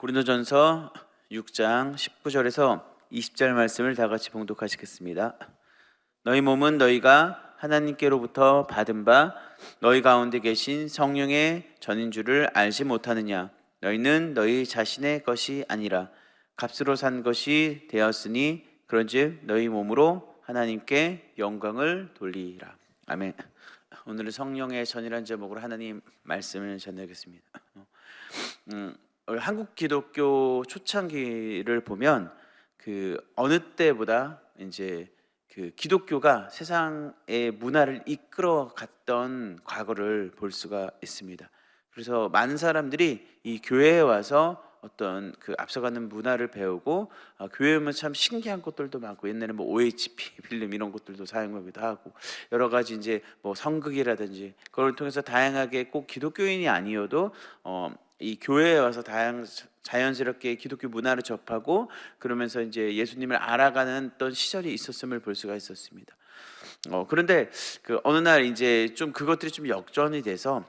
고린도전서 6장 19절에서 20절 말씀을 다 같이 봉독하시겠습니다. 너희 몸은 너희가 하나님께로부터 받은 바 너희 가운데 계신 성령의 전인 줄을 알지 못하느냐? 너희는 너희 자신의 것이 아니라 값으로 산 것이 되었으니 그런즉 너희 몸으로 하나님께 영광을 돌리라. 아멘. 오늘은 성령의 전이라는 제목으로 하나님 말씀을 전하겠습니다. 한국 기독교 초창기를 보면 그 어느 때보다 이제 그 기독교가 세상의 문화를 이끌어 갔던 과거를 볼 수가 있습니다. 그래서 많은 사람들이 이 교회에 와서 어떤 그 앞서가는 문화를 배우고 교회 오면 참 신기한 것들도 많고, 옛날에 뭐 OHP 필름 이런 것들도 사용하기도 하고, 여러 가지 이제 뭐 성극이라든지 그걸 통해서 다양하게 꼭 기독교인이 아니어도 이 교회에 와서 자연스럽게 기독교 문화를 접하고 그러면서 이제 예수님을 알아가는 어떤 시절이 있었음을 볼 수가 있었습니다. 그런데 그 어느 날 이제 좀 그것들이 좀 역전이 돼서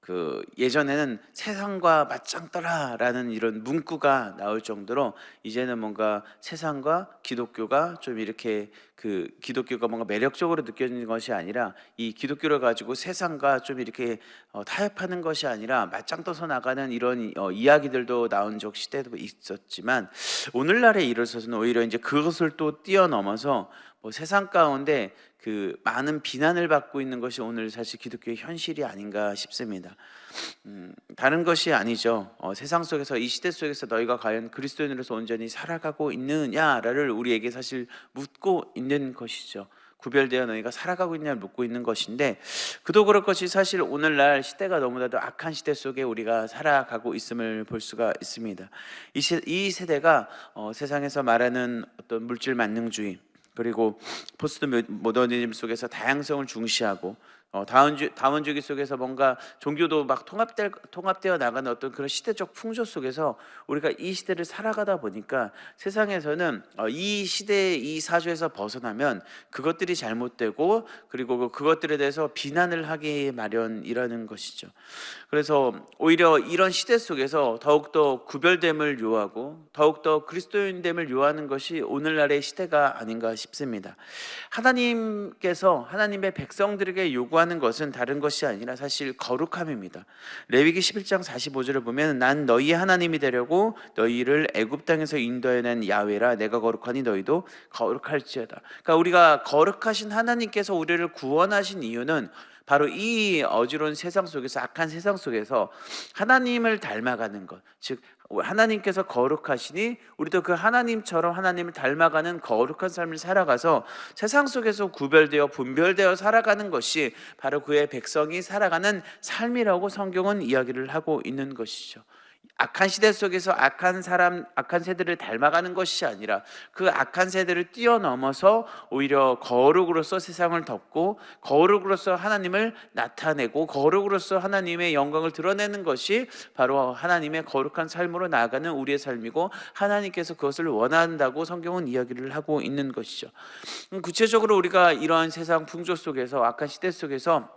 그 예전에는 세상과 맞짱떠라라는 이런 문구가 나올 정도로 이제는 뭔가 세상과 기독교가 좀 이렇게 그 기독교가 뭔가 매력적으로 느껴지는 것이 아니라 이 기독교를 가지고 세상과 좀 이렇게 타협하는 것이 아니라 맞짱떠서 나가는 이런 이야기들도 나온 적 시대도 있었지만, 오늘날에 이르러서는 오히려 이제 그것을 또 뛰어넘어서 세상 가운데 그 많은 비난을 받고 있는 것이 오늘 사실 기독교의 현실이 아닌가 싶습니다. 다른 것이 아니죠. 세상 속에서, 이 시대 속에서 너희가 과연 그리스도인으로서 온전히 살아가고 있느냐를 우리에게 사실 묻고 있는 것이죠. 구별되어 너희가 살아가고 있냐를 묻고 있는 것인데, 그도 그럴 것이 사실 오늘날 시대가 너무나도 악한 시대 속에 우리가 살아가고 있음을 볼 수가 있습니다. 이 세대가 세상에서 말하는 어떤 물질 만능주의, 그리고 포스트 모더니즘 속에서 다양성을 중시하고 다원주의 속에서 뭔가 종교도 막 통합되어 나가는 어떤 그런 시대적 풍조 속에서 우리가 이 시대를 살아가다 보니까 세상에서는 이 시대의 이 사조에서 벗어나면 그것들이 잘못되고, 그리고 그것들에 대해서 비난을 하기 마련이라는 것이죠. 그래서 오히려 이런 시대 속에서 더욱더 구별됨을 요하고 더욱더 그리스도인됨을 요하는 것이 오늘날의 시대가 아닌가 싶습니다. 하나님께서 하나님의 백성들에게 요구하는 것은 다른 것이 아니라 사실 거룩함입니다. 레위기 11장 45절을 보면 난 너희의 하나님이 되려고 너희를 애굽 땅에서 인도해낸 야훼라, 내가 거룩하니 너희도 거룩할지어다. 그러니까 우리가 거룩하신 하나님께서 우리를 구원하신 이유는 바로 이 어지러운 세상 속에서, 악한 세상 속에서 하나님을 닮아가는 것, 즉 하나님께서 거룩하시니 우리도 그 하나님처럼 하나님을 닮아가는 거룩한 삶을 살아가서 세상 속에서 구별되어 분별되어 살아가는 것이 바로 그의 백성이 살아가는 삶이라고 성경은 이야기를 하고 있는 것이죠. 악한 시대 속에서 악한 세대를 닮아가는 것이 아니라 그 악한 세대를 뛰어넘어서 오히려 거룩으로서 세상을 덮고 거룩으로서 하나님을 나타내고 거룩으로서 하나님의 영광을 드러내는 것이 바로 하나님의 거룩한 삶으로 나아가는 우리의 삶이고, 하나님께서 그것을 원한다고 성경은 이야기를 하고 있는 것이죠. 구체적으로 우리가 이러한 세상 풍조 속에서, 악한 시대 속에서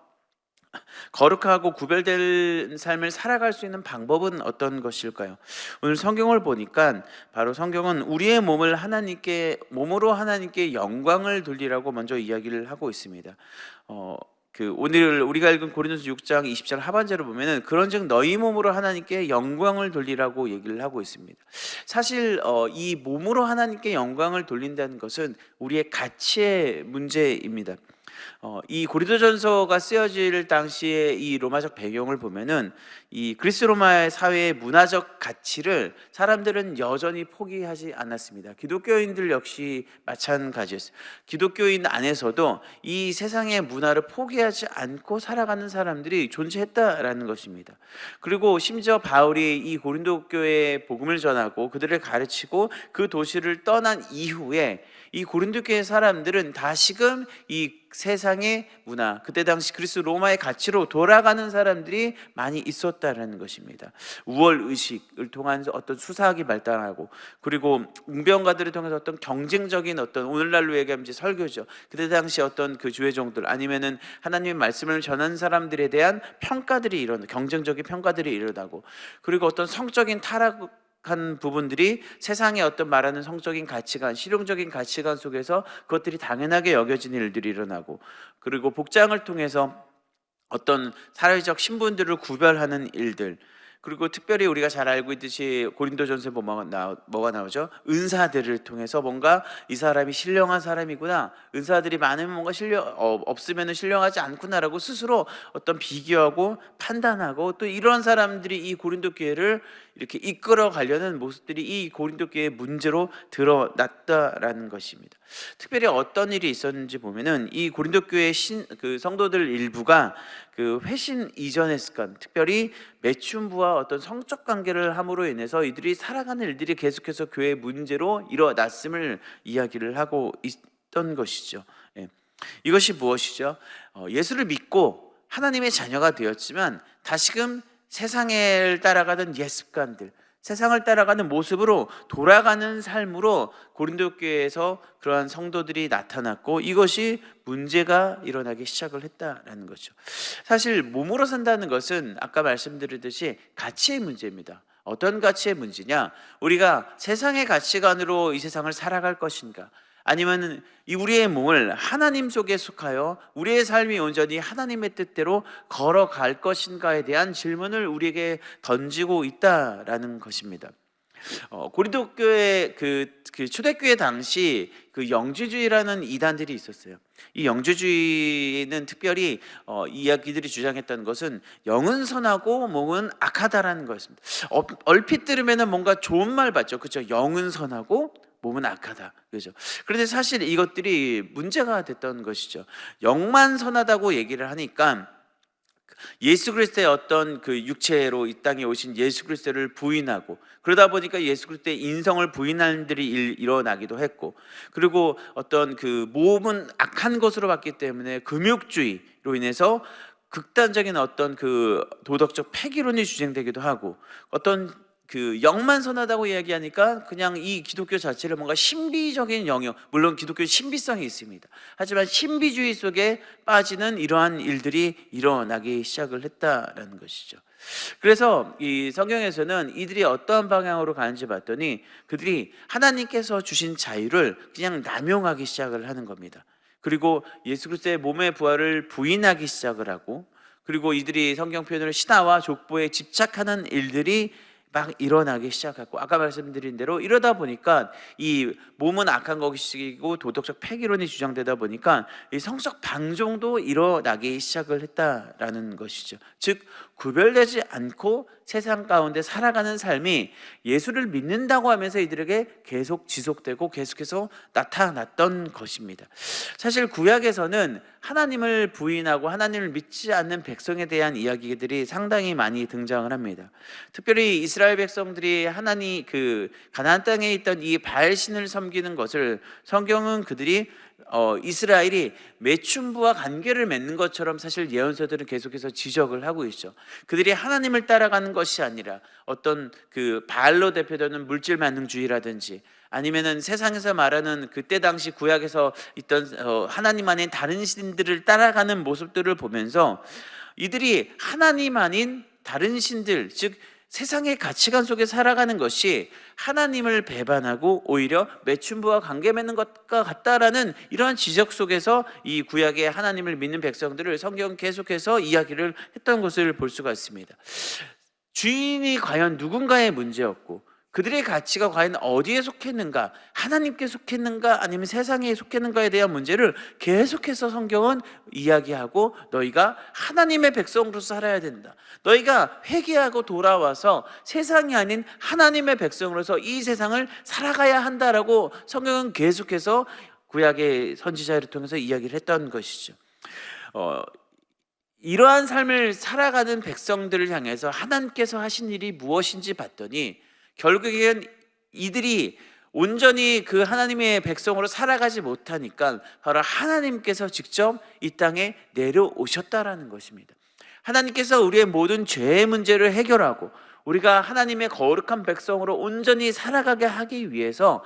거룩하고 구별된 삶을 살아갈 수 있는 방법은 어떤 것일까요? 오늘 성경을 보니까 바로 성경은 우리의 몸으로 하나님께 영광을 돌리라고 먼저 이야기를 하고 있습니다. 오늘 우리가 읽은 고린도서 6장 20절 하반절을 보면은 그런즉 너희 몸으로 하나님께 영광을 돌리라고 얘기를 하고 있습니다. 사실 이 몸으로 하나님께 영광을 돌린다는 것은 우리의 가치의 문제입니다. 이 고린도전서가 쓰여질 당시에 이 로마적 배경을 보면은 이 그리스 로마의 사회의 문화적 가치를 사람들은 여전히 포기하지 않았습니다. 기독교인들 역시 마찬가지였어요. 기독교인 안에서도 이 세상의 문화를 포기하지 않고 살아가는 사람들이 존재했다라는 것입니다. 그리고 심지어 바울이 이 고린도 교회에 복음을 전하고 그들을 가르치고 그 도시를 떠난 이후에 이 고린도 교회 사람들은 다시금 이 세상의 문화, 그때 당시 그리스 로마의 가치로 돌아가는 사람들이 많이 있었다라는 것입니다. 우월 의식을 통한 어떤 수사학이 발달하고, 그리고 웅변가들을 통해서 어떤 경쟁적인 어떤, 오늘날로 얘기하면 이제 설교죠. 그때 당시 어떤 그 주회종들 아니면은 하나님의 말씀을 전하는 사람들에 대한 평가들이 경쟁적인 평가들이 일어나고, 그리고 어떤 성적인 타락한 부분들이 세상의 어떤 말하는 성적인 가치관, 실용적인 가치관 속에서 그것들이 당연하게 여겨지는 일들이 일어나고, 그리고 복장을 통해서 어떤 사회적 신분들을 구별하는 일들, 그리고 특별히 우리가 잘 알고 있듯이 고린도전서에 뭐가 나오죠? 은사들을 통해서 뭔가 이 사람이 신령한 사람이구나, 은사들이 많으면 뭔가 없으면 신령하지 않구나라고 스스로 어떤 비교하고 판단하고, 또 이런 사람들이 이 고린도 교회를 이렇게 이끌어 가려는 모습들이 이 고린도 교회의 문제로 드러났다라는 것입니다. 특별히 어떤 일이 있었는지 보면은 이 고린도 교회 그 성도들 일부가 그 회신 이전의 습관, 특별히 매춘부와 어떤 성적 관계를 함으로 인해서 이들이 살아가는 일들이 계속해서 교회의 문제로 일어났음을 이야기를 하고 있던 것이죠. 예. 이것이 무엇이죠? 예수를 믿고 하나님의 자녀가 되었지만 다시금 세상을 따라가던 옛 습관들, 세상을 따라가는 모습으로 돌아가는 삶으로 고린도 교회에서 그러한 성도들이 나타났고, 이것이 문제가 일어나기 시작을 했다라는 거죠. 사실 몸으로 산다는 것은 아까 말씀드렸듯이 가치의 문제입니다. 어떤 가치의 문제냐? 우리가 세상의 가치관으로 이 세상을 살아갈 것인가? 아니면 이 우리의 몸을 하나님 속에 속하여 우리의 삶이 온전히 하나님의 뜻대로 걸어갈 것인가에 대한 질문을 우리에게 던지고 있다라는 것입니다. 고린도 교회 그 초대교회 당시 그 영주주의라는 이단들이 있었어요. 이 영주주의는 특별히 이야기들이 주장했던 것은 영은 선하고 몸은 악하다라는 거였습니다. 얼핏 들으면은 뭔가 좋은 말 같죠, 그렇죠? 영은 선하고 몸은 악하다, 그렇죠? 그런데 사실 이것들이 문제가 됐던 것이죠. 영만 선하다고 얘기를 하니까 예수 그리스도의 어떤 그 육체로 이 땅에 오신 예수 그리스도를 부인하고, 그러다 보니까 예수 그리스도의 인성을 부인하는 일들이 일어나기도 했고, 그리고 어떤 그 몸은 악한 것으로 봤기 때문에 금욕주의로 인해서 극단적인 어떤 그 도덕적 폐기론이 주장되기도 하고, 어떤 그 영만 선하다고 이야기하니까 그냥 이 기독교 자체를 뭔가 신비적인 영역, 물론 기독교 신비성이 있습니다. 하지만 신비주의 속에 빠지는 이러한 일들이 일어나기 시작을 했다라는 것이죠. 그래서 이 성경에서는 이들이 어떠한 방향으로 가는지 봤더니 그들이 하나님께서 주신 자유를 그냥 남용하기 시작을 하는 겁니다. 그리고 예수 그리스도의 몸의 부활을 부인하기 시작을 하고, 그리고 이들이 성경 표현으로 신화와 족보에 집착하는 일들이 막 일어나기 시작하고, 아까 말씀드린 대로 이러다 보니까 이 몸은 악한 것이고 도덕적 폐기론이 주장되다 보니까 이 성적 방종도 일어나기 시작을 했다라는 것이죠. 즉 구별되지 않고 세상 가운데 살아가는 삶이 예수를 믿는다고 하면서 이들에게 계속 지속되고 계속해서 나타났던 것입니다. 사실 구약에서는 하나님을 부인하고 하나님을 믿지 않는 백성에 대한 이야기들이 상당히 많이 등장을 합니다. 특별히 이스라엘 백성들이 하나님 그 가나안 땅에 있던 이 바알신을 섬기는 것을 성경은 그들이 이스라엘이 매춘부와 관계를 맺는 것처럼 사실 예언서들은 계속해서 지적을 하고 있죠. 그들이 하나님을 따라가는 것이 아니라 어떤 그 바알로 대표되는 물질 만능주의라든지, 아니면은 세상에서 말하는 그때 당시 구약에서 있던 하나님 아닌 다른 신들을 따라가는 모습들을 보면서 이들이 하나님 아닌 다른 신들, 즉 세상의 가치관 속에 살아가는 것이 하나님을 배반하고 오히려 매춘부와 관계 맺는 것과 같다라는 이러한 지적 속에서 이 구약의 하나님을 믿는 백성들을 성경은 계속해서 이야기를 했던 것을 볼 수가 있습니다. 주인이 과연 누군가의 문제였고, 그들의 가치가 과연 어디에 속했는가, 하나님께 속했는가 아니면 세상에 속했는가에 대한 문제를 계속해서 성경은 이야기하고, 너희가 하나님의 백성으로서 살아야 된다, 너희가 회개하고 돌아와서 세상이 아닌 하나님의 백성으로서 이 세상을 살아가야 한다라고 성경은 계속해서 구약의 선지자를 통해서 이야기를 했던 것이죠. 이러한 삶을 살아가는 백성들을 향해서 하나님께서 하신 일이 무엇인지 봤더니 결국엔 이들이 온전히 그 하나님의 백성으로 살아가지 못하니까 바로 하나님께서 직접 이 땅에 내려오셨다라는 것입니다. 하나님께서 우리의 모든 죄의 문제를 해결하고 우리가 하나님의 거룩한 백성으로 온전히 살아가게 하기 위해서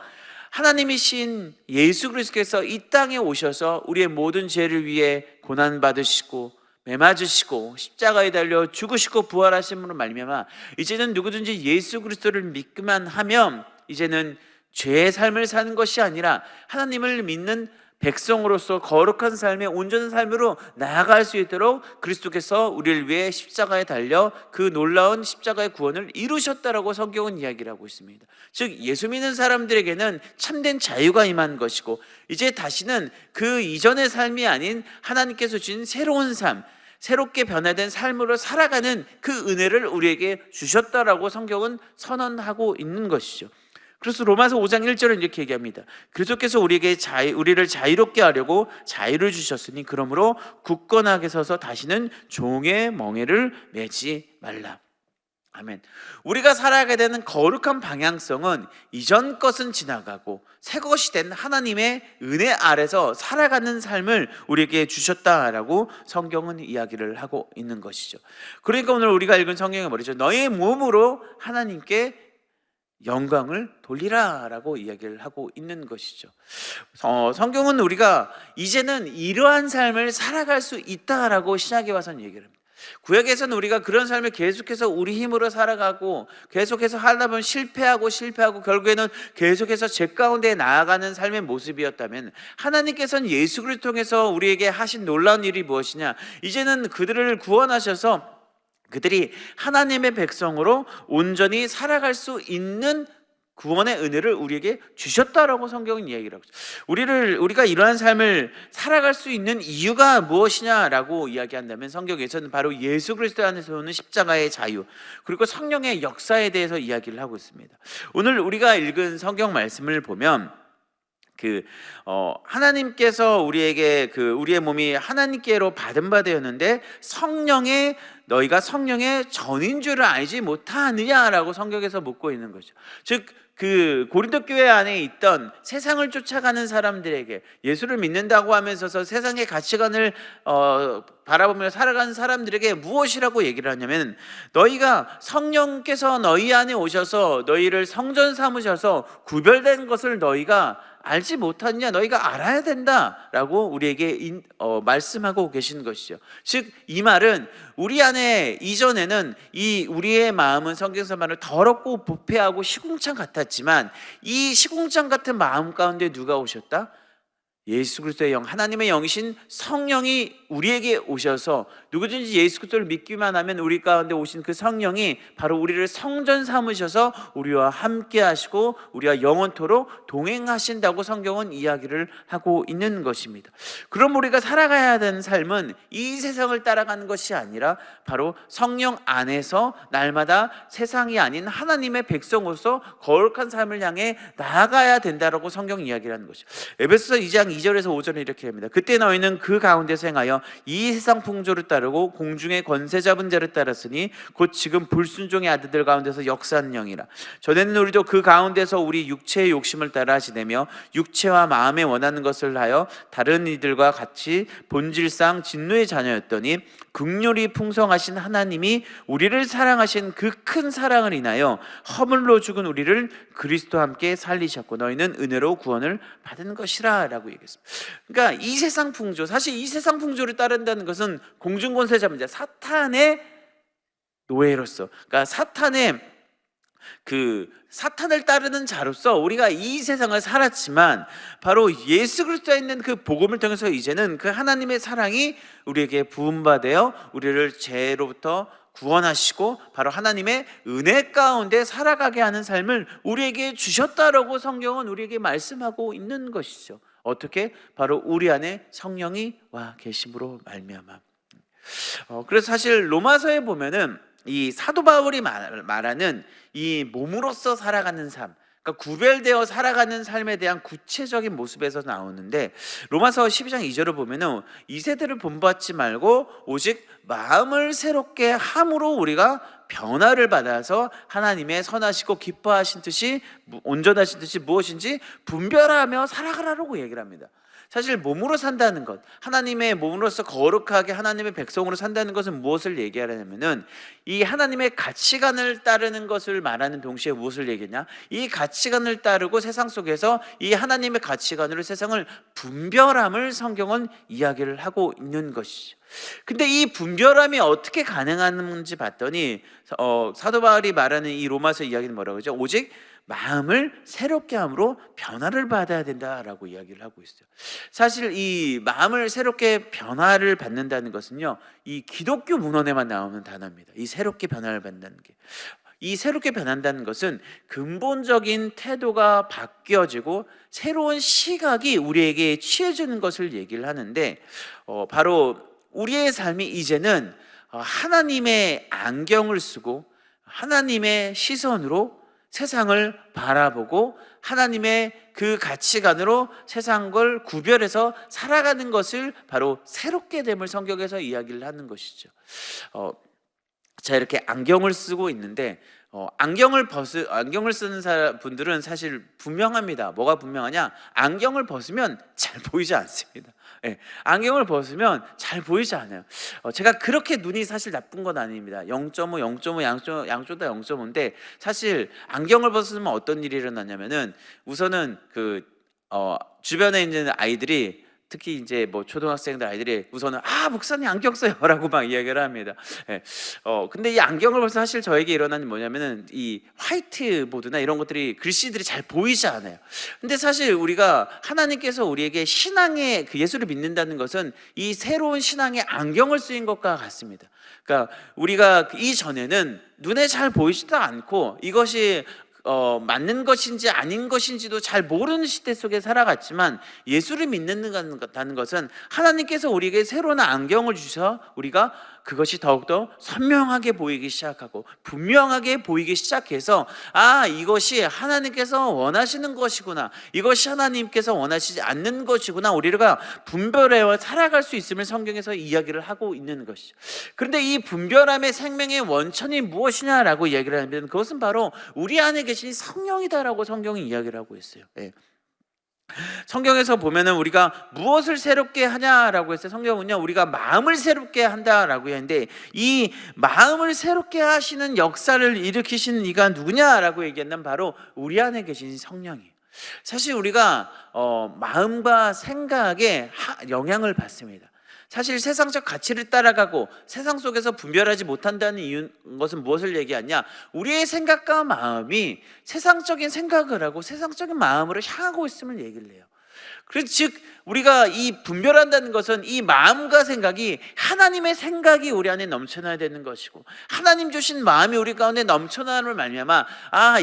하나님이신 예수 그리스도께서 이 땅에 오셔서 우리의 모든 죄를 위해 고난받으시고 매 맞으시고 십자가에 달려 죽으시고 부활하심으로 말미암아 이제는 누구든지 예수 그리스도를 믿기만 하면 이제는 죄의 삶을 사는 것이 아니라 하나님을 믿는 백성으로서 거룩한 삶의 온전한 삶으로 나아갈 수 있도록 그리스도께서 우리를 위해 십자가에 달려 그 놀라운 십자가의 구원을 이루셨다라고 성경은 이야기를 하고 있습니다. 즉 예수 믿는 사람들에게는 참된 자유가 임한 것이고 이제 다시는 그 이전의 삶이 아닌 하나님께서 주신 새로운 삶, 새롭게 변화된 삶으로 살아가는 그 은혜를 우리에게 주셨다라고 성경은 선언하고 있는 것이죠. 그래서 로마서 5장 1절은 이렇게 얘기합니다. 그리스도께서 우리를 자유롭게 하려고 자유를 주셨으니 그러므로 굳건하게 서서 다시는 종의 멍에를 매지 말라. 아멘. 우리가 살아가게 되는 거룩한 방향성은 이전 것은 지나가고 새 것이 된 하나님의 은혜 아래서 살아가는 삶을 우리에게 주셨다라고 성경은 이야기를 하고 있는 것이죠. 그러니까 오늘 우리가 읽은 성경의 말이죠. 너의 몸으로 하나님께 영광을 돌리라 라고 이야기를 하고 있는 것이죠. 성경은 우리가 이제는 이러한 삶을 살아갈 수 있다라고 신약에 와서는 얘기를 합니다. 구약에서는 우리가 그런 삶을 계속해서 우리 힘으로 살아가고 계속해서 하다 보면 실패하고 결국에는 계속해서 죄 가운데 나아가는 삶의 모습이었다면 하나님께서는 예수 그리스도를 통해서 우리에게 하신 놀라운 일이 무엇이냐, 이제는 그들을 구원하셔서 그들이 하나님의 백성으로 온전히 살아갈 수 있는 구원의 은혜를 우리에게 주셨다라고 성경은 이야기를 하고 있어요. 우리가 이러한 삶을 살아갈 수 있는 이유가 무엇이냐라고 이야기한다면 성경에서는 바로 예수 그리스도 안에서 오는 십자가의 자유 그리고 성령의 역사에 대해서 이야기를 하고 있습니다. 오늘 우리가 읽은 성경 말씀을 보면 하나님께서 우리에게 우리의 몸이 하나님께로 받은 바 되었는데 너희가 성령의 전인 줄을 알지 못하느냐라고 성경에서 묻고 있는 거죠. 즉 고린도 교회 안에 있던 세상을 쫓아가는 사람들에게 예수를 믿는다고 하면서 세상의 가치관을 바라보며 살아가는 사람들에게 무엇이라고 얘기를 하냐면, 너희가 성령께서 너희 안에 오셔서 너희를 성전 삼으셔서 구별된 것을 너희가 알지 못하느냐, 너희가 알아야 된다라고 우리에게 말씀하고 계신 것이죠. 즉 이 말은 우리 안에 이전에는 우리의 마음은 성경에서 말하는 더럽고 부패하고 시궁창 같았지만 이 시궁창 같은 마음 가운데 누가 오셨다? 예수 그리스도의 영, 하나님의 영이신 성령이 우리에게 오셔서 누구든지 예수 그리스도를 믿기만 하면 우리 가운데 오신 그 성령이 바로 우리를 성전 삼으셔서 우리와 함께 하시고 우리와 영원토록 동행하신다고 성경은 이야기를 하고 있는 것입니다. 그럼 우리가 살아가야 되는 삶은 이 세상을 따라가는 것이 아니라 바로 성령 안에서 날마다 세상이 아닌 하나님의 백성으로서 거룩한 삶을 향해 나아가야 된다라고 성경 이야기를 하는 것이죠. 에베소서 2장 2절에서 5절에 이렇게 합니다. 그때 너희는 그 가운데서 행하여 이 세상 풍조를 따르고 공중의 권세 잡은 자를 따랐으니 곧 지금 불순종의 아들들 가운데서 역사하는 영이라. 전에는 우리도 그 가운데서 우리 육체의 욕심을 따라 지내며 육체와 마음에 원하는 것을 하여 다른 이들과 같이 본질상 진노의 자녀였더니 긍휼이 풍성하신 하나님이 우리를 사랑하신 그 큰 사랑을 인하여 허물로 죽은 우리를 그리스도와 함께 살리셨고 너희는 은혜로 구원을 받은 것이라 라고 얘기했습니다. 그러니까 이 세상 풍조, 사실 이 세상 풍조를 따른다는 것은 공중권세 잡은 자, 사탄의 노예로서, 그러니까 사탄을 따르는 자로서 우리가 이 세상을 살았지만 바로 예수 그리스도에 있는 그 복음을 통해서 이제는 그 하나님의 사랑이 우리에게 부음받아 우리를 죄로부터 구원하시고 바로 하나님의 은혜 가운데 살아가게 하는 삶을 우리에게 주셨다라고 성경은 우리에게 말씀하고 있는 것이죠. 어떻게? 바로 우리 안에 성령이 와 계심으로 말미암아. 그래서 사실 로마서에 보면은 이 사도 바울이 말하는 이 몸으로서 살아가는 삶, 그러니까 구별되어 살아가는 삶에 대한 구체적인 모습에서 나오는데, 로마서 12장 2절을 보면은 이 세대를 본받지 말고 오직 마음을 새롭게 함으로 우리가 변화를 받아서 하나님의 선하시고 기뻐하신 뜻이, 온전하신 뜻이 무엇인지 분별하며 살아가라고 얘기를 합니다. 사실 몸으로 산다는 것, 하나님의 몸으로서 거룩하게 하나님의 백성으로 산다는 것은 무엇을 얘기하냐면은 이 하나님의 가치관을 따르는 것을 말하는 동시에 무엇을 얘기하냐, 이 가치관을 따르고 세상 속에서 이 하나님의 가치관으로 세상을 분별함을 성경은 이야기를 하고 있는 것이죠. 근데 이 분별함이 어떻게 가능한지 봤더니 사도 바울이 말하는 이 로마서 이야기는 뭐라고 하죠? 오직 마음을 새롭게 함으로 변화를 받아야 된다라고 이야기를 하고 있어요. 사실 이 마음을 새롭게 변화를 받는다는 것은요, 이 기독교 문헌에만 나오는 단어입니다. 이 새롭게 변화를 받는다는 게, 이 새롭게 변한다는 것은 근본적인 태도가 바뀌어지고 새로운 시각이 우리에게 취해지는 것을 얘기를 하는데, 바로 우리의 삶이 이제는 하나님의 안경을 쓰고 하나님의 시선으로 세상을 바라보고 하나님의 그 가치관으로 세상 걸 구별해서 살아가는 것을 바로 새롭게 됨을 성경에서 이야기를 하는 것이죠. 자, 이렇게 안경을 쓰고 있는데 안경을 쓰는 분들은 사실 분명합니다. 뭐가 분명하냐? 안경을 벗으면 잘 보이지 않습니다. 네, 안경을 벗으면 잘 보이지 않아요. 제가 그렇게 눈이 사실 나쁜 건 아닙니다. 0.5, 0.5, 양쪽 다 0.5인데 사실 안경을 벗으면 어떤 일이 일어나냐면은 우선은 주변에 있는 아이들이, 특히 이제 뭐 초등학생들 아이들이 우선은 목사님 안경 써요라고 막 이야기를 합니다. 예. 근데 이 안경을 벗으면 사실 저에게 일어나는 뭐냐면은 이 화이트보드나 이런 것들이 글씨들이 잘 보이지 않아요. 근데 사실 우리가 하나님께서 우리에게 신앙의 그 예수를 믿는다는 것은 이 새로운 신앙의 안경을 쓰인 것과 같습니다. 그러니까 우리가 이전에는 눈에 잘 보이지도 않고 이것이 맞는 것인지 아닌 것인지도 잘 모르는 시대 속에 살아갔지만, 예수를 믿는다는 것은 하나님께서 우리에게 새로운 안경을 주셔 우리가 그것이 더욱더 선명하게 보이기 시작하고 분명하게 보이기 시작해서 이것이 하나님께서 원하시는 것이구나, 이것이 하나님께서 원하시지 않는 것이구나, 우리가 분별해 살아갈 수 있음을 성경에서 이야기를 하고 있는 것이죠. 그런데 이 분별함의 생명의 원천이 무엇이냐라고 이야기를 하면 그것은 바로 우리 안에 계신 성령이다라고 성경이 이야기를 하고 있어요. 성경에서 보면은 우리가 무엇을 새롭게 하냐라고 해서 성경은요, 우리가 마음을 새롭게 한다라고 했는데, 이 마음을 새롭게 하시는 역사를 일으키시는 이가 누구냐라고 얘기하면 바로 우리 안에 계신 성령이에요. 사실 우리가 마음과 생각에 영향을 받습니다. 사실 세상적 가치를 따라가고 세상 속에서 분별하지 못한다는 것은 무엇을 얘기하냐? 우리의 생각과 마음이 세상적인 생각을 하고 세상적인 마음으로 향하고 있음을 얘기를 해요. 그래서 즉 우리가 이 분별한다는 것은 이 마음과 생각이 하나님의 생각이 우리 안에 넘쳐나야 되는 것이고, 하나님 주신 마음이 우리 가운데 넘쳐나는 말미암아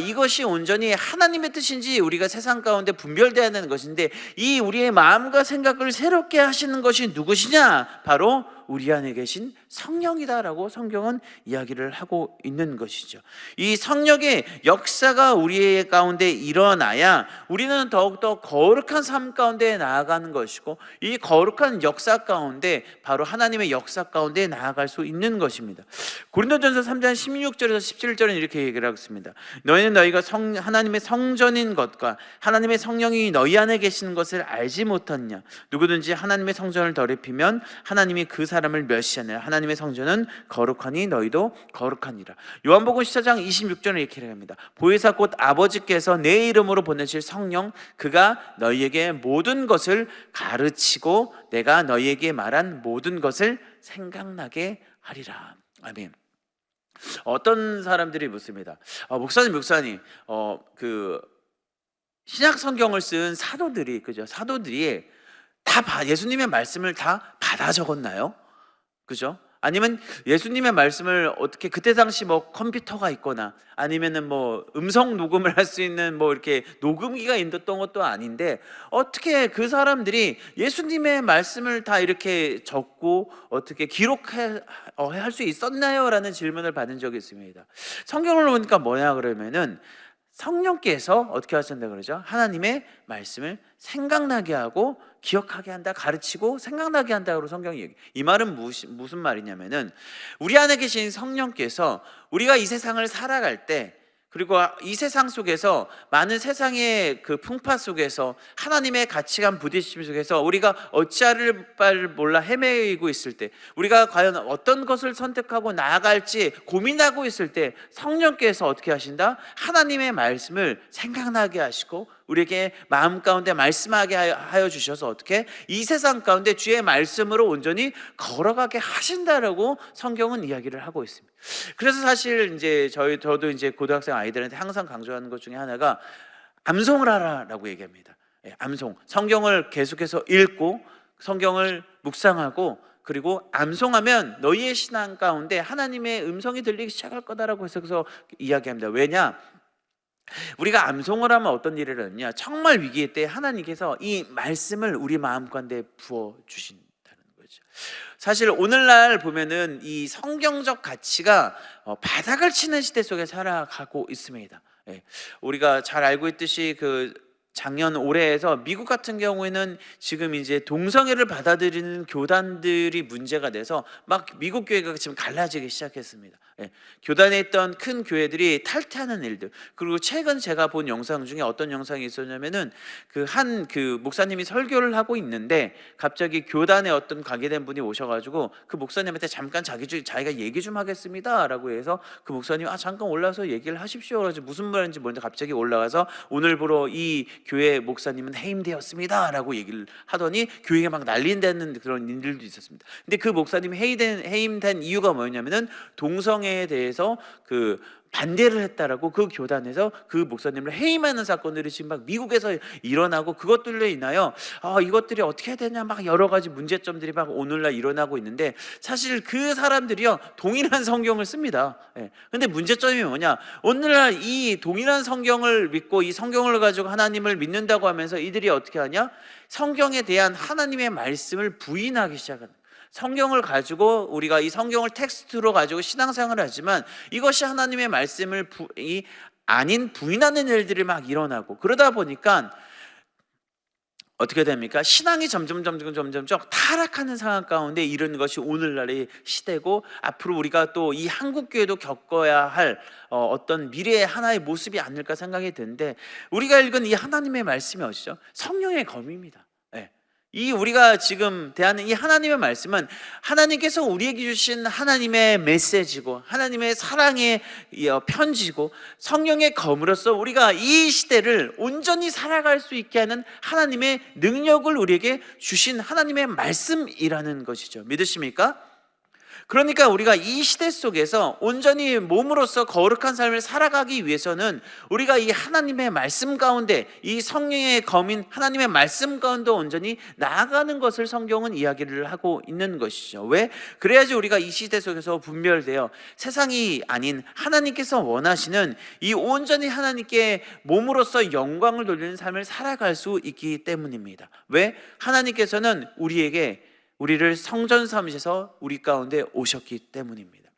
이것이 온전히 하나님의 뜻인지 우리가 세상 가운데 분별되어야 하는 것인데, 이 우리의 마음과 생각을 새롭게 하시는 것이 누구시냐? 바로 우리 안에 계신 성령이다라고 성경은 이야기를 하고 있는 것이죠. 이 성령의 역사가 우리 가운데 일어나야 우리는 더욱더 거룩한 삶 가운데 나아가는 것이고, 이 거룩한 역사 가운데 바로 하나님의 역사 가운데 나아갈 수 있는 것입니다. 고린도전서 3장 16절에서 17절은 이렇게 얘기를 하고 있습니다. 너희는 너희가 하나님의 성전인 것과 하나님의 성령이 너희 안에 계시는 것을 알지 못하느냐? 누구든지 하나님의 성전을 더럽히면 하나님이 그 사람을 멸시하느라. 하나님의 성전은 거룩하니 너희도 거룩하니라. 요한복음 14장 26절에 이렇게 합니다. 보혜사 곧 아버지께서 내 이름으로 보내실 성령, 그가 너희에게 모든 것을 가르치고 내가 너희에게 말한 모든 것을 생각나게 하리라. 아멘. 어떤 사람들이 묻습니다. 목사님 신약 성경을 쓴 사도들이 다 예수님의 말씀을 다 받아 적었나요? 그죠? 아니면 예수님의 말씀을 어떻게, 그때 당시 뭐 컴퓨터가 있거나 아니면은 뭐 음성 녹음을 할 수 있는 뭐 이렇게 녹음기가 있었던 것도 아닌데, 어떻게 그 사람들이 예수님의 말씀을 다 이렇게 적고 어떻게 기록할 수 있었나요? 라는 질문을 받은 적이 있습니다. 성경을 보니까 뭐냐 그러면은 성령께서 어떻게 하신다 그러죠? 하나님의 말씀을 생각나게 하고 기억하게 한다, 가르치고 생각나게 한다고 성경이 얘기해요. 이 말은 무슨 말이냐면은 우리 안에 계신 성령께서 우리가 이 세상을 살아갈 때, 그리고 이 세상 속에서 많은 세상의 그 풍파 속에서 하나님의 가치관 부딪힘 속에서 우리가 어찌할 바를 몰라 헤매고 있을 때, 우리가 과연 어떤 것을 선택하고 나아갈지 고민하고 있을 때 성령께서 어떻게 하신다? 하나님의 말씀을 생각나게 하시고 우리에게 마음 가운데 말씀하게 하여 주셔서 어떻게 이 세상 가운데 주의 말씀으로 온전히 걸어가게 하신다라고 성경은 이야기를 하고 있습니다. 그래서 사실 이제 저도 이제 고등학생 아이들한테 항상 강조하는 것 중에 하나가 암송을 하라라고 얘기합니다. 암송, 성경을 계속해서 읽고 성경을 묵상하고 그리고 암송하면 너희의 신앙 가운데 하나님의 음성이 들리기 시작할 거다라고 해서 이야기합니다. 왜냐? 우리가 암송을 하면 어떤 일을 하느냐, 정말 위기의 때 하나님께서 이 말씀을 우리 마음 가운데 부어 주신다는 거죠. 사실 오늘날 보면은 이 성경적 가치가 바닥을 치는 시대 속에 살아가고 있습니다. 우리가 잘 알고 있듯이 그 작년 올해에서 미국 같은 경우에는 지금 이제 동성애를 받아들이는 교단들이 문제가 돼서 막 미국 교회가 지금 갈라지기 시작했습니다. 교단에 있던 큰 교회들이 탈퇴하는 일들, 그리고 최근 제가 본 영상 중에 어떤 영상이 있었냐면은 그 목사님이 설교를 하고 있는데 갑자기 교단에 어떤 관계된 분이 오셔가지고 그 목사님한테 잠깐 자기가 얘기 좀 하겠습니다라고 해서 그 목사님이 잠깐 올라서 얘기를 하십시오. 그래서 무슨 말인지 모르는데 갑자기 올라가서 오늘부로 이 교회 목사님은 해임되었습니다라고 얘기를 하더니 교회가 막 난리되는 그런 일들도 있었습니다. 근데 그 목사님이 해임된 이유가 뭐였냐면은 동성애에 대해서 그 반대를 했다라고 그 교단에서 그 목사님을 해임하는 사건들이 지금 막 미국에서 일어나고, 그것들로 인하여 이것들이 어떻게 해야 되냐 막 여러 가지 문제점들이 막 오늘날 일어나고 있는데, 사실 그 사람들이요 동일한 성경을 씁니다. 근데 문제점이 뭐냐, 오늘날 이 동일한 성경을 믿고 이 성경을 가지고 하나님을 믿는다고 하면서 이들이 어떻게 하냐, 성경에 대한 하나님의 말씀을 부인하기 시작합니다. 성경을 가지고 우리가 이 성경을 텍스트로 가지고 신앙생활을 하지만 이것이 하나님의 말씀을 아닌 부인하는 일들이 막 일어나고, 그러다 보니까 어떻게 됩니까? 신앙이 점점 타락하는 상황 가운데 이런 것이 오늘날의 시대고, 앞으로 우리가 또 이 한국교회도 겪어야 할 어떤 미래의 하나의 모습이 아닐까 생각이 드는데, 우리가 읽은 이 하나님의 말씀이 어디죠? 성령의 검입니다. 이 우리가 지금 대하는 이 하나님의 말씀은 하나님께서 우리에게 주신 하나님의 메시지고 하나님의 사랑의 편지고 성령의 검으로서 우리가 이 시대를 온전히 살아갈 수 있게 하는 하나님의 능력을 우리에게 주신 하나님의 말씀이라는 것이죠. 믿으십니까? 그러니까 우리가 이 시대 속에서 온전히 몸으로서 거룩한 삶을 살아가기 위해서는 우리가 이 하나님의 말씀 가운데, 이 성령의 검인 하나님의 말씀 가운데 온전히 나아가는 것을 성경은 이야기를 하고 있는 것이죠. 왜? 그래야지 우리가 이 시대 속에서 분별되어 세상이 아닌 하나님께서 원하시는 이 온전히 하나님께 몸으로서 영광을 돌리는 삶을 살아갈 수 있기 때문입니다. 왜? 하나님께서는 우리를 성전 삼으셔서 우리 가운데 오셨기 때문입니다.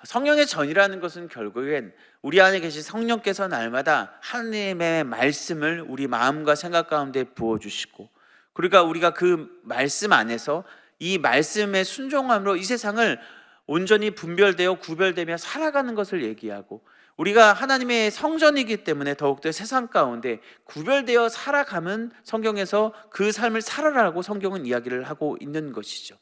성령의 전이라는 것은 결국엔 우리 안에 계신 성령께서 날마다 하나님의 말씀을 우리 마음과 생각 가운데 부어주시고, 그러니까 우리가 그 말씀 안에서 이 말씀의 순종함으로 이 세상을 온전히 분별되어 구별되며 살아가는 것을 얘기하고, 우리가 하나님의 성전이기 때문에 더욱더 세상 가운데 구별되어 살아가면 성경에서 그 삶을 살아라고 성경은 이야기를 하고 있는 것이죠.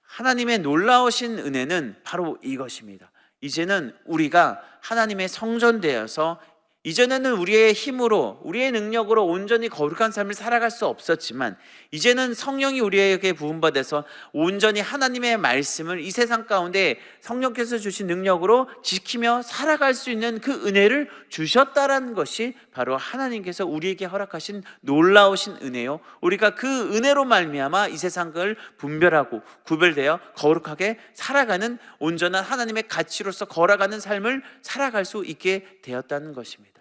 하나님의 놀라우신 은혜는 바로 이것입니다. 이제는 우리가 하나님의 성전되어서, 이전에는 우리의 힘으로 우리의 능력으로 온전히 거룩한 삶을 살아갈 수 없었지만 이제는 성령이 우리에게 부음받아서 온전히 하나님의 말씀을 이 세상 가운데 성령께서 주신 능력으로 지키며 살아갈 수 있는 그 은혜를 주셨다라는 것이 바로 하나님께서 우리에게 허락하신 놀라우신 은혜요, 우리가 그 은혜로 말미암아 이 세상을 분별하고 구별되어 거룩하게 살아가는 온전한 하나님의 가치로서 걸어가는 삶을 살아갈 수 있게 되었다는 것입니다.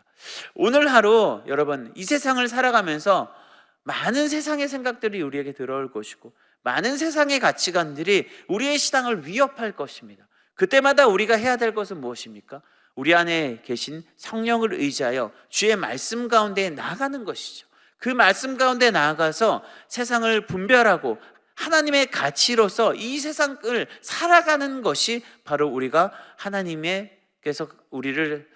오늘 하루 여러분, 이 세상을 살아가면서 많은 세상의 생각들이 우리에게 들어올 것이고 많은 세상의 가치관들이 우리의 신앙을 위협할 것입니다. 그때마다 우리가 해야 될 것은 무엇입니까? 우리 안에 계신 성령을 의지하여 주의 말씀 가운데 나아가는 것이죠. 그 말씀 가운데 나아가서 세상을 분별하고 하나님의 가치로서 이 세상을 살아가는 것이 바로 우리가 하나님께서 우리를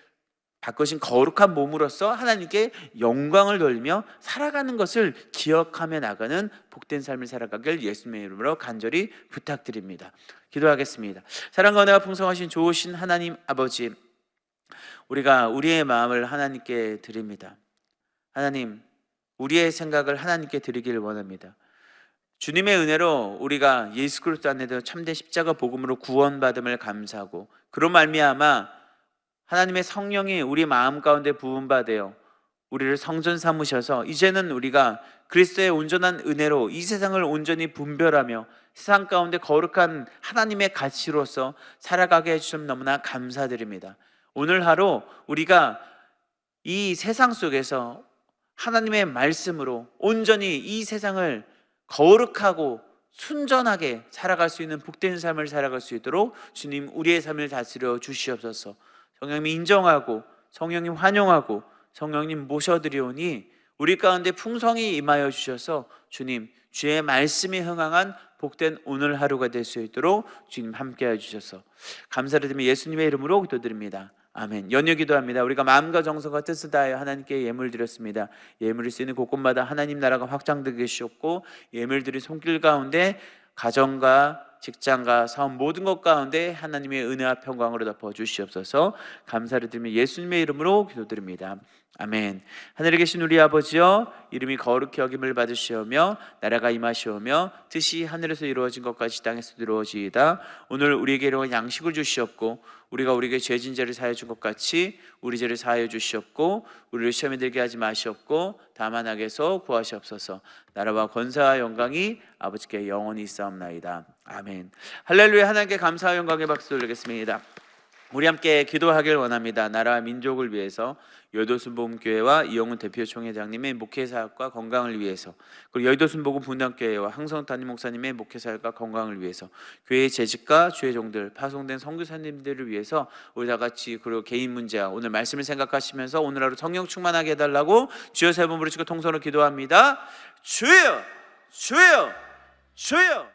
바꾸신 거룩한 몸으로서 하나님께 영광을 돌리며 살아가는 것을 기억하며 나가는 복된 삶을 살아가길 예수님의 이름으로 간절히 부탁드립니다. 기도하겠습니다. 사랑과 은혜가 풍성하신 좋으신 하나님 아버지, 우리가 우리의 마음을 하나님께 드립니다. 하나님, 우리의 생각을 하나님께 드리기를 원합니다. 주님의 은혜로 우리가 예수 그리스도 안에서 참된 십자가 복음으로 구원받음을 감사하고, 그로 말미암아 하나님의 성령이 우리 마음 가운데 부음받아 우리를 성전 삼으셔서 이제는 우리가 그리스도의 온전한 은혜로 이 세상을 온전히 분별하며 세상 가운데 거룩한 하나님의 가치로서 살아가게 해주셔서 너무나 감사드립니다. 오늘 하루 우리가 이 세상 속에서 하나님의 말씀으로 온전히 이 세상을 거룩하고 순전하게 살아갈 수 있는 복된 삶을 살아갈 수 있도록 주님 우리의 삶을 다스려 주시옵소서. 성령님 인정하고 성령님 환영하고 성령님 모셔드리오니 우리 가운데 풍성히 임하여 주셔서 주님 주의 말씀이 흥황한 복된 오늘 하루가 될 수 있도록 주님 함께해 주셔서 감사를 드리며 예수님의 이름으로 기도드립니다. 아멘. 연유 기도합니다. 우리가 마음과 정성과 뜻을 다하여 하나님께 예물 드렸습니다. 예물을 쓰는 곳곳마다 하나님 나라가 확장되게 하시옵고, 예물 드린 손길 가운데 가정과 직장과 사업 모든 것 가운데 하나님의 은혜와 평강으로 덮어 주시옵소서. 감사를 드리며 예수님의 이름으로 기도드립니다. 아멘. 하늘에 계신 우리 아버지여, 이름이 거룩히 여김을 받으시오며 나라가 임하시오며 뜻이 하늘에서 이루어진 것까지 땅에서도 이루어지이다. 오늘 우리에게 일용할 양식을 주시옵고, 우리가 우리에게 죄진 죄를 사하여 준 것 같이 우리 죄를 사하여 주시옵고, 우리를 시험에 들게 하지 마시옵고 다만 악에서 구하시옵소서. 나라와 권세와 영광이 아버지께 영원히 있사옵나이다. 아멘. 할렐루야. 하나님께 감사와 영광의 박수 올리겠습니다. 우리 함께 기도하길 원합니다. 나라와 민족을 위해서, 여의도순복음교회와 이영훈 대표 총회장님의 목회사역과 건강을 위해서, 그리고 여의도순복음 분당교회와 항성 담임 목사님의 목회사역과 건강을 위해서, 교회의 재직과 주의 종들, 파송된 선교사님들을 위해서 우리 다 같이, 그리고 개인 문제와 오늘 말씀을 생각하시면서 오늘 하루 성령 충만하게 해달라고 주여 세 번 부르시고 통성으로 기도합니다. 주여, 주여, 주여.